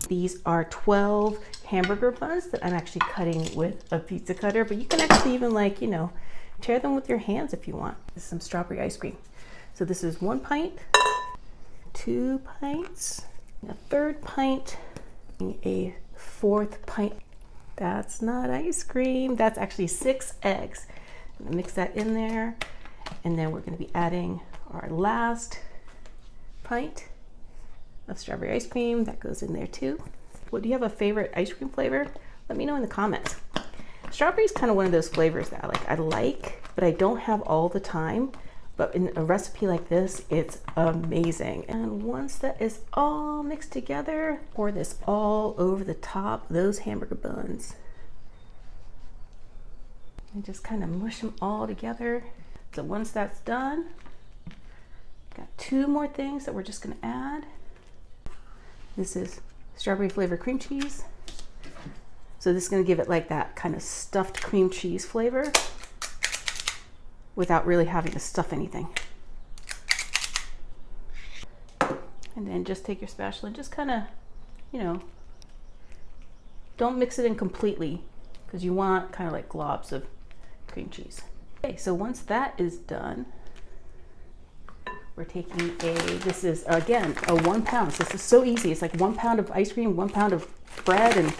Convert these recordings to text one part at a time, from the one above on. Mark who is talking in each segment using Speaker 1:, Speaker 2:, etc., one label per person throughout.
Speaker 1: These are 12 hamburger buns that I'm actually cutting with a pizza cutter, but you can actually even, like, you know, tear them with your hands if you want. This is some strawberry ice cream. So this is 1 pint, 2 pints, a 3rd pint, a 4th pint. That's not ice cream, that's actually 6 eggs. I'm gonna mix that in there, and then we're gonna be adding our last pint of strawberry ice cream. That goes in there too. Well, do you have a favorite ice cream flavor? Let me know in the comments. Strawberry is kind of one of those flavors that I like, but I don't have all the time. But in a recipe like this, it's amazing. And once that is all mixed together, pour this all over the top of those hamburger buns. And just kind of mush them all together. So once that's done, got 2 more things that we're just gonna add. This is strawberry flavored cream cheese. So this is gonna give it like that kind of stuffed cream cheese flavor without really having to stuff anything. And then just take your spatula and just kind of, you know, don't mix it in completely because you want kind of like globs of cream cheese. Okay, so once that is done, we're taking this is again a 1 pound. So this is so easy. It's like 1 pound of ice cream, 1 pound of bread, and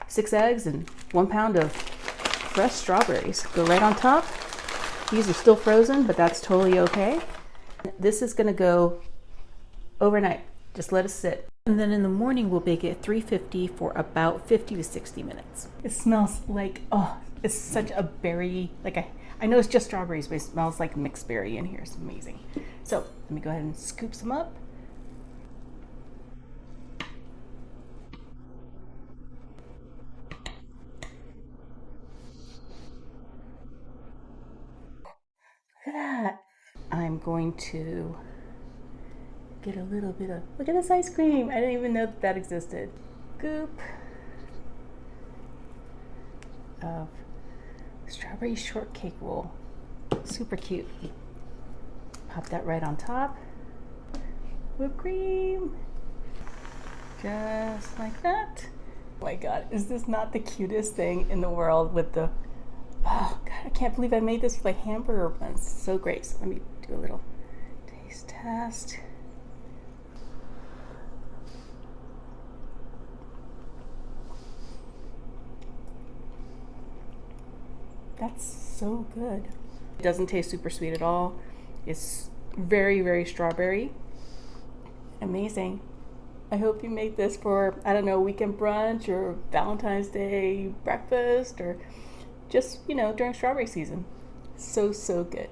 Speaker 1: 6 eggs, and 1 pound of fresh strawberries. Go right on top. These are still frozen, but that's totally okay. This is gonna go overnight. Just let it sit. And then in the morning, we'll bake it at 350 for about 50 to 60 minutes. It smells like, oh, it's such a berry, like I know it's just strawberries, but it smells like mixed berry in here. It's amazing. So let me go ahead and scoop some up. Look at that. I'm going to get a little bit of, look at this ice cream. I didn't even know that that existed. Scoop of strawberry shortcake roll. Super cute. Pop that right on top. Whipped cream. Just like that. Oh my God, is this not the cutest thing in the world with the, oh God, I can't believe I made this with like hamburger buns. So great. So let me do a little taste test. That's so good. It doesn't taste super sweet at all. It's very, very strawberry. Amazing. I hope you make this for, I don't know, weekend brunch or Valentine's Day breakfast, or just, you know, during strawberry season. So, so good.